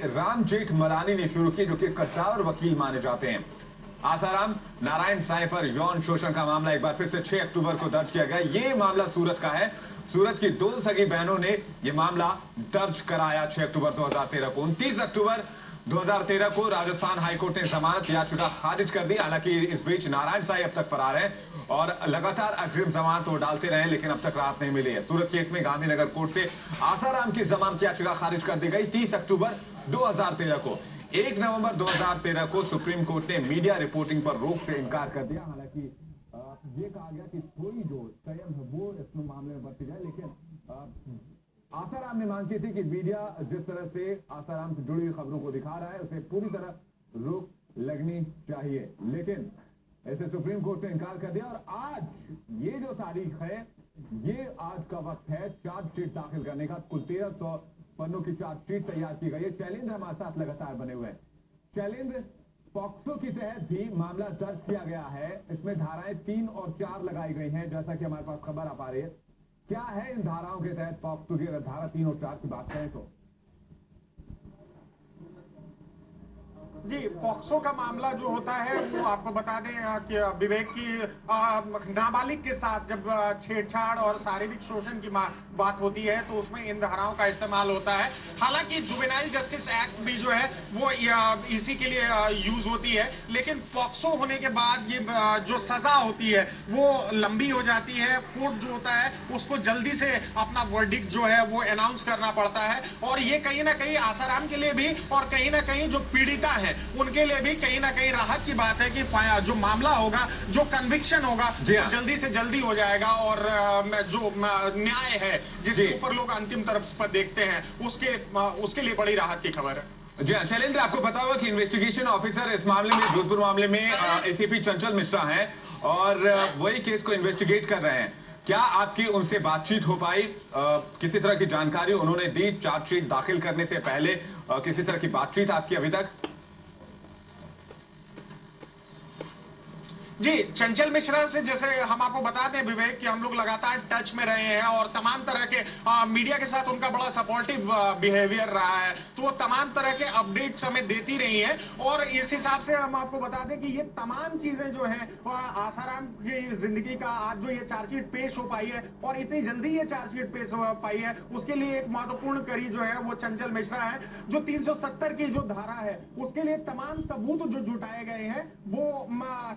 राम जेठमलानी ने शुरू की, जो कि कद्दावर वकील माने जाते हैं। आसाराम नारायण साईं पर यौन शोषण का मामला एक बार फिर से 6 अक्टूबर को दर्ज किया गया। ये मामला सूरत का है। सूरत की 2 सगी बहनों ने यह मामला दर्ज कराया 6 अक्टूबर 2013 को। 29 अक्टूबर 2013 को राजस्थान हाईकोर्ट ने जमानत याचिका खारिज कर दी। हालांकि इस बीच नारायण साईं अब तक फरार है और लगातार अग्रिम जमानत वो डालते रहे, लेकिन अब तक राहत नहीं मिली है। सूरत केस में गांधीनगर कोर्ट से आसाराम की जमानत याचिका खारिज कर दी गई 30 अक्टूबर 2013 को। 1 नवंबर 2013 को सुप्रीम कोर्ट ने मीडिया रिपोर्टिंग पर रोक से इनकार कर दिया। हालांकि ये कहा गया कि थोड़ी जो संयम है वो इस मामले में बरती जाए, लेकिन आसाराम ने मांग की थी कि मीडिया जिस तरह से आसाराम से जुड़ी हुई खबरों को दिखा रहा है उसे पूरी तरह रोक लगनी चाहिए, लेकिन ऐसे सुप्रीम कोर्ट ने इनकार कर दिया। और आज ये जो तारीख है, ये आज का वक्त है चार्जशीट दाखिल करने का। कुल 1300 पन्नों की चार्जशीट तैयार की गई है। शैलेंद्र हमारे साथ लगातार बने हुए हैं। शैलेंद्र, पॉक्सो की तहत भी मामला दर्ज किया गया है। इसमें धाराएं 3 और 4 लगाई गई हैं, जैसा कि हमारे पास खबर आ पा रही है। क्या है इन धाराओं के तहत पॉक्सो की, अगर धारा 3 और 4 की बात करें तो? जी, पॉक्सो का मामला जो होता है वो आपको बता दें कि विवेक की नाबालिग के साथ जब छेड़छाड़ और शारीरिक शोषण की बात होती है तो उसमें इन धाराओं का इस्तेमाल होता है। हालांकि जुवेनाइल जस्टिस एक्ट भी जो है वो इसी के लिए यूज होती है, लेकिन पॉक्सो होने के बाद ये जो सजा होती है वो लंबी हो जाती है। कोर्ट जो होता है उसको जल्दी से अपना वर्डिक्ट जो है वो अनाउंस करना पड़ता है, और ये कहीं ना कहीं आसाराम के लिए भी और कहीं ना कहीं जो पीड़िता है उनके लिए भी कहीं ना कहीं राहत की बात है कि जो मामला होगा, जो कन्विक्शन होगा जल्दी से जल्दी हो जाएगा, और जो न्याय है जिसके ऊपर लोग अंतिम तरफ पर देखते हैं उसके लिए बड़ी राहत की खबर है। जी शैलेंद्र, आपको पता होगा कि इन्वेस्टिगेशन ऑफिसर इस मामले में, जोधपुर मामले में एसीपी चंचल मिश्रा हैं और वही केस को इन्वेस्टिगेट कर रहे हैं। क्या आपकी उनसे बातचीत हो पाई? किसी तरह की जानकारी उन्होंने दी चार्जशीट दाखिल करने से पहले? किसी तरह की बातचीत आपकी अभी तक? जी, चंचल मिश्रा से जैसे हम आपको बता दें विवेक कि हम लोग लगातार टच में रहे हैं और तमाम तरह के मीडिया के साथ उनका बड़ा सपोर्टिव बिहेवियर रहा है, तो वो तमाम तरह के अपडेट्स हमें देती रही हैं। और इस हिसाब से हम आपको बता दें कि ये तमाम चीजें जो हैं आसाराम की जिंदगी का आज जो ये चार्जशीट पेश हो पाई है और इतनी जल्दी ये चार्जशीट पेश हो पाई है, उसके लिए एक महत्वपूर्ण कड़ी जो है वो चंचल मिश्रा है। जो 370 की जो धारा है उसके लिए तमाम सबूत जो जुटाए गए हैं वो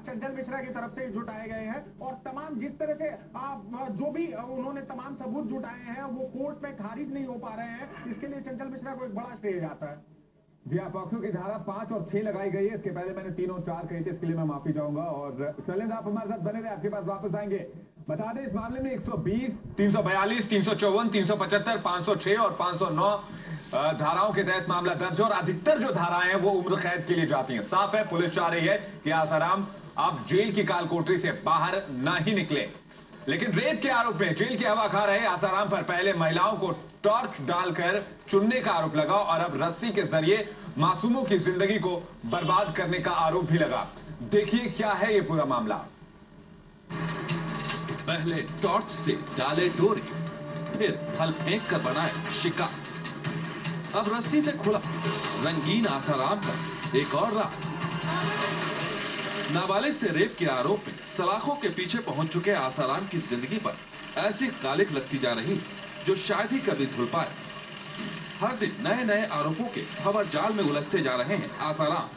चंचल मिश्रा की तरफ से जुटाए गए हैं, और तमाम जिस तरह से जो भी उन्होंने तमाम सबूत जुटाए हैं वो कोर्ट में खारिज नहीं हो पा रहे हैं, इसके लिए चंचल मिश्रा को एक बड़ा श्रेय जाता है। जी, पॉक्सो की धारा 5 और 6 लगाई गई है। इसके पहले मैंने 3 और 4 कही थी, इसके लिए मैं माफी चाहूंगा। और शैलेंद्र, आप हमारे साथ बने रहे, आपके पास वापस आएंगे। बता दें इस मामले में 120, 342, 354, 375, 506 और 509 धाराओं के तहत मामला दर्ज, और अधिकतर जो धाराएं हैं वो उम्र कैद के लिए जाती हैं। साफ है, पुलिस चाह रही है कि आसाराम अब जेल की कालकोठरी से बाहर ना ही निकले। लेकिन रेप के आरोप में जेल की हवा खा रहे आसाराम पर पहले महिलाओं को टॉर्च डालकर चुनने का आरोप लगा, और अब रस्सी के जरिए मासूमों की जिंदगी को बर्बाद करने का आरोप भी लगा। देखिए क्या है ये पूरा मामला। पहले टॉर्च से डाले डोरी, फिर फल फेंक कर बनाए शिकार, अब रस्सी से खुला रंगीन आसाराम का एक और राज। नाबालिग से रेप के आरोप में सलाखों के पीछे पहुंच चुके आसाराम की जिंदगी पर ऐसी कालिक लगती जा रही जो शायद ही कभी धुल पाए। हर दिन नए नए आरोपों के खबर जाल में उलझते जा रहे हैं आसाराम,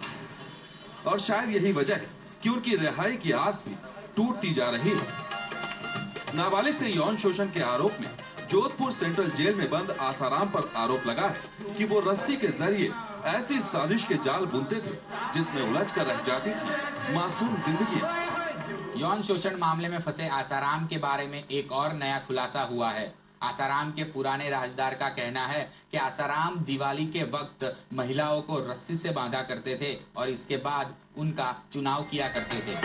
और शायद यही वजह है कि उनकी रिहाई की आस भी टूटती जा रही है। नाबालिग से यौन शोषण के आरोप में जोधपुर सेंट्रल जेल में बंद आसाराम पर आरोप लगा है कि वो रस्सी के जरिए ऐसी साजिश के जाल बुनते थे जिसमें उलझकर रह जाती थी मासूम जिंदगी। यौन शोषण मामले में फंसे आसाराम के बारे में एक और नया खुलासा हुआ है। आसाराम के पुराने राजदार का कहना है कि आसाराम दिवाली के वक्त महिलाओं को रस्सी से बांधा करते थे और इसके बाद उनका चुनाव किया करते थे।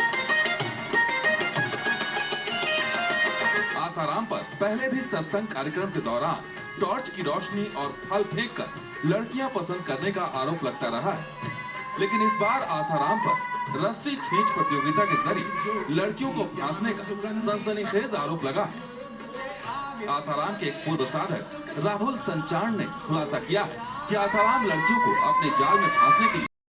आसाराम पर पहले भी सत्संग कार्यक्रम के दौरान टॉर्च की रोशनी और फल फेंककर लड़कियां पसंद करने का आरोप लगता रहा है, लेकिन इस बार आसाराम पर रस्सी खींच प्रतियोगिता के जरिए लड़कियों को फांसने का सनसनीखेज आरोप लगा है। आसाराम के एक पूर्व साधक राहुल संचार ने खुलासा किया है कि आसाराम लड़कियों को अपने जाल में फंसने के लिए